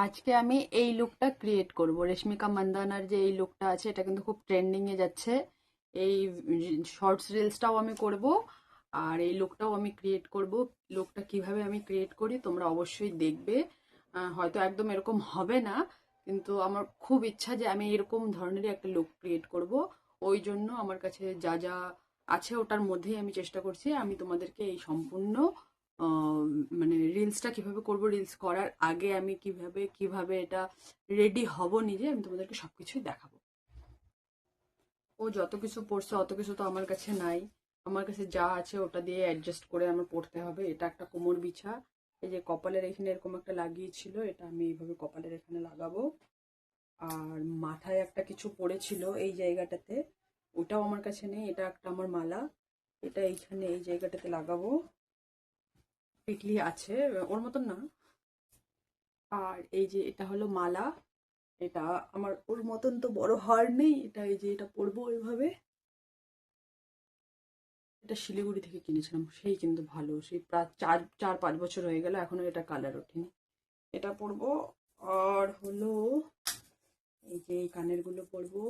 আজকে আমি এই লুকটা ক্রিয়েট করব। রেশমিকা মান্দানার যে এই লুকটা আছে এটা কিন্তু খুব ট্রেন্ডিং এ যাচ্ছে। এই শর্টস রিলসটাও আমি করব, আর এই লুকটাও আমি ক্রিয়েট করব। লুকটা কিভাবে আমি ক্রিয়েট করি তোমরা অবশ্যই দেখবে। হয়তো একদম এরকম হবে না, কিন্তু আমার খুব ইচ্ছা যে আমি এরকম ধরনেরই একটা লুক ক্রিয়েট করব। ওই জন্য আমার কাছে যা যা আছে ওটার মধ্যেই আমি চেষ্টা করছি। আমি তোমাদেরকে এই সম্পূর্ণ মানে রিলসটা কিভাবে করব, রিলস করার আগে আমি কিভাবে কিভাবে এটা রেডি হব নিজে, আমি তোমাদেরকে সবকিছুই দেখাবো। ও যত কিছু পড়ছে অত কিছু তো আমার কাছে নাই। আমার কাছে যা আছে ওটা দিয়ে অ্যাডজাস্ট করে আমার পড়তে হবে। এটা একটা কোমর বিছা, এই যে কপালের এখানে এরকম একটা লাগিয়েছিল, এটা আমি এইভাবে কপালের এখানে লাগাবো। আর মাথায় একটা কিছু পড়েছিল এই জায়গাটাতে, ওটাও আমার কাছে নেই। এটা একটা আমার মালা, এটা এইখানে এই জায়গাটাতে লাগাবো। টিকলি আছে, ওর মতন না। আর এই যে এটা হলো মালা, এটা আমার ওর মতন তো বড় হার নেই। এটা এই যে এটা পরবো এইভাবে। এটা শিলিগুড়ি থেকে কিনেছিলাম, সেই কিন্তু ভালো, সেই প্রায় চার চার পাঁচ বছর হয়ে গেল, এখনো এটা কালার ওঠেনি। এটা পরবো। আর হলো এই যে এই কানের গুলো পরবো।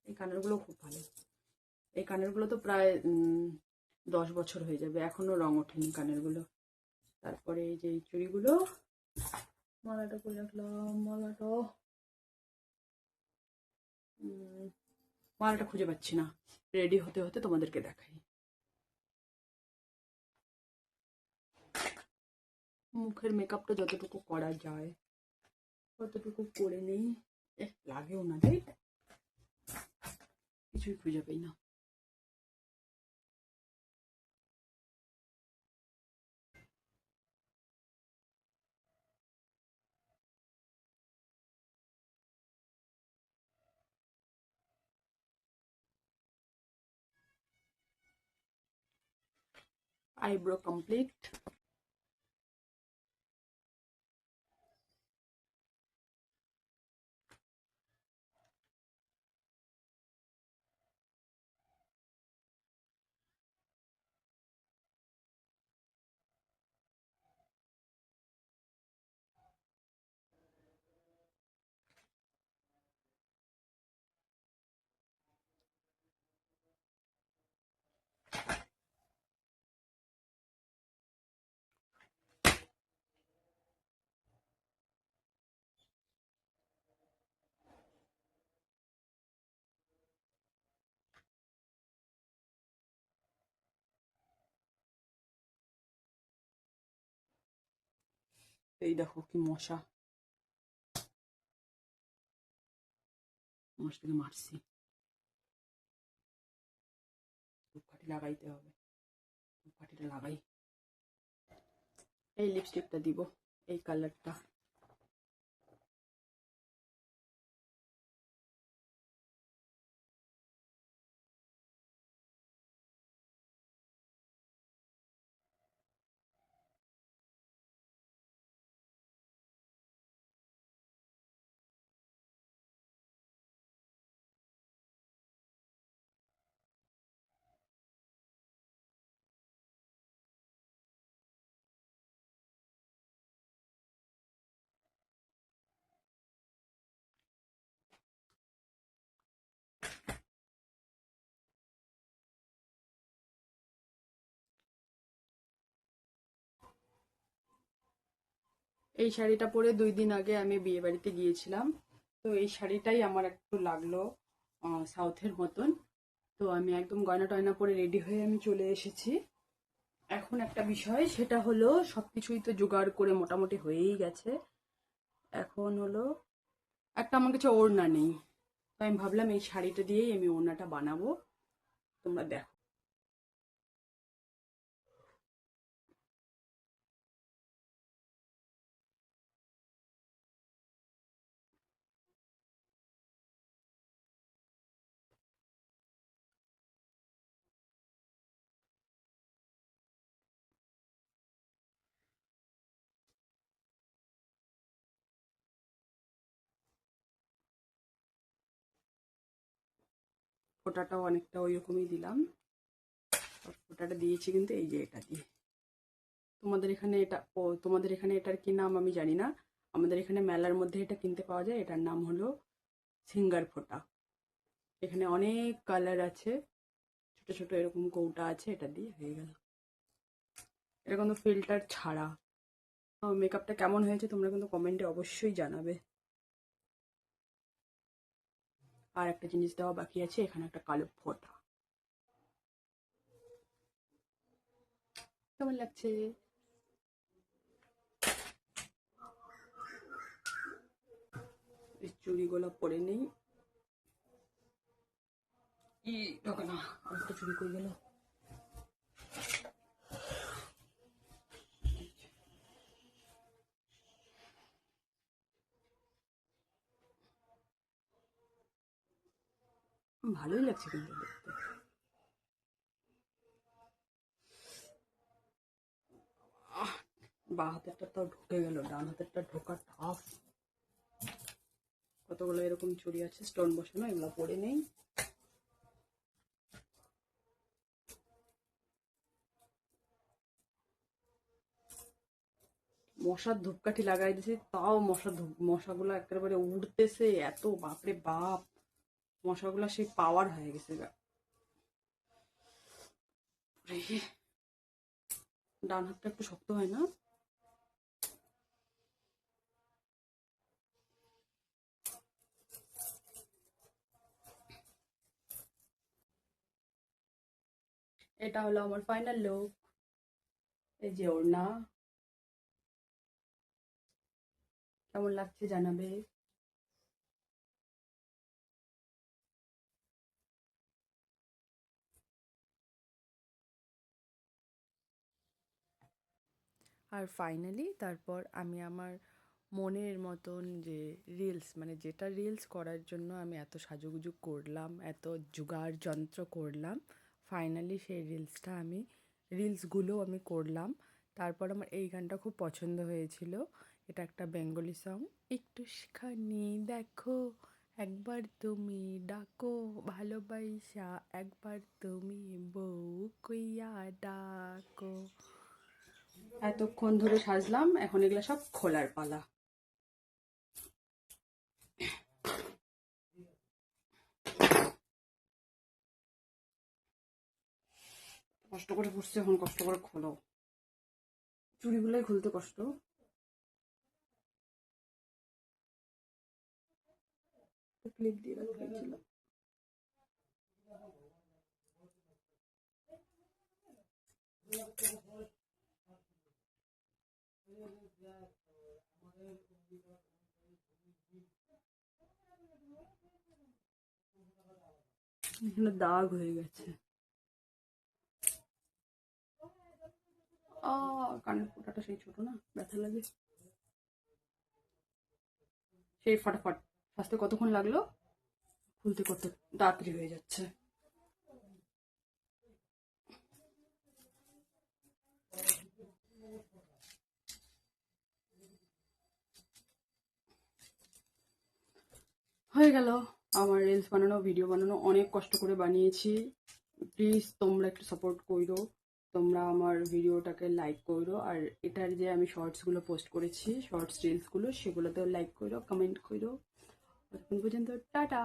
এই কানের গুলো খুব ভালো। এই কানের গুলো তো প্রায় 10 বছর হয়ে যাবে, এখনো রং ওঠেনি কানের গুলো। তারপরে এই যে এই চুড়িগুলো, মালাটা করে রাখলাম। মালাটা মালাটা খুঁজে পাচ্ছি না। রেডি হতে হতে তোমাদেরকে দেখাই। মুখের মেকআপটা যতটুকু করা যায় ততটুকু করে নেই। লাগেও না, তাই কিছুই খুঁজে পাই না। Eyebrow complete. এই দেখো কি মশা, মশাকে মারছি। ধূপকাঠি লাগাইতে হবে, ধূপকাঠিটা লাগাই। এই লিপস্টিকটা দিব, এই কালারটা। এই শাড়িটা পরে 2 দিন আগে আমি বিয়ে বাড়িতে গিয়েছিলাম। তো এই শাড়িটাই আমার একটু লাগলো সাউথের মতন। তো আমি একদম গয়না টয়না পরে রেডি হয়ে আমি চলে এসেছি। এখন একটা বিষয়, সেটা হলো সবকিছুই তো জোগাড় করে মোটামুটি হয়েই গেছে। এখন হলো একটা আমার কাছে ওড়না নেই। তো আমি ভাবলাম এই শাড়িটা দিয়েই আমি ওড়নাটা বানাবো। তোমরা দেখো। ফোঁটাটাও অনেকটা ওই রকমই দিলাম। ফোঁটাটা দিয়েছি কিন্তু এই যে এটা দিয়ে। তোমাদের এখানে এটার কি নাম আমি জানি না। আমাদের এখানে মেলার মধ্যে এটা কিনতে পাওয়া যায়। এটার নাম হলো সিঙ্গার ফোঁটা। এখানে অনেক কালার আছে, ছোট ছোট এরকম কৌটা আছে, এটা দিয়ে হয়ে গেল। এটা কিন্তু ফিল্টার ছাড়া। মেকআপটা কেমন হয়েছে তোমরা কিন্তু কমেন্টে অবশ্যই জানাবে। আর একটা জিনিস দেওয়া বাকি আছে, এখানে একটা কালো ফোঁটা। কেমন লাগছে? এই চুড়িগুলো পরে নেই। ঢোকে না, আর একটা চুড়ি করে গেল। ভালোই লাগছে কিন্তু দেখতে। বা হাতেরটা তো ঢুকে গেল, ডান হাতেরটা ঢোকা টাফ। কতগুলো এরকম চুড়ি আছে স্টোন বসানো, এগুলো পরে নেই। মশার ধূপকাঠি লাগাই দিয়েছি, তাও মশাগুলো একেবারে উড়তেছে এত, বাপরে বাপ। মশাগুলো সেই পাওয়ার হয়ে গেছে গা। ডান হাতটা একটু শক্ত হয় না? এটা হলো আমার ফাইনাল লুক। এই যে ওড়না, কেমন লাগছে জানাবে। আর ফাইনালি তারপর আমি আমার মনের মতন যে রিলস, মানে যেটা রিলস করার জন্য আমি এত সাজুগুজু করলাম, এত জোগাড় যন্ত্র করলাম, ফাইনালি সেই রিলসগুলো আমি করলাম। তারপর আমার এই গানটা খুব পছন্দ হয়েছিল। এটা একটা বেঙ্গলি সং। একটুখানি দেখো, একবার তুমি ডাকো, ভালোবাসা একবার তুমি বউ কইয়া ডাকো। এতক্ষণ ধরে সাজলাম, এখন এগুলো সব খোলার পালা। কষ্ট করে পড়ছে, এখন কষ্ট করে খোলো। চুড়িগুলোই খুলতে কষ্ট। ক্লিপ দিয়ে রাখা হয়েছিল। এখানে দাগ হয়ে গেছে। কানের ফোঁটাটা সেই ছোট না, ব্যথা লাগে। সেই ফাটাফাট। ফার্স্টে কতক্ষণ লাগলো, খুলতে করতে তাড়াতাড়ি হয়ে যাচ্ছে। হয়ে গেল আমার রিলস বানানো, ভিডিও বানানো। অনেক কষ্ট করে বানিয়েছি। প্লিজ তোমরা একটু সাপোর্ট করো। তোমরা আমার ভিডিওটাকে লাইক করো, আর এটার যে আমি শর্টসগুলো পোস্ট করেছি, শর্টস রিলসগুলো, সেগুলোতেও লাইক করো, কমেন্ট করো। ততক্ষণ পর্যন্ত টাটা।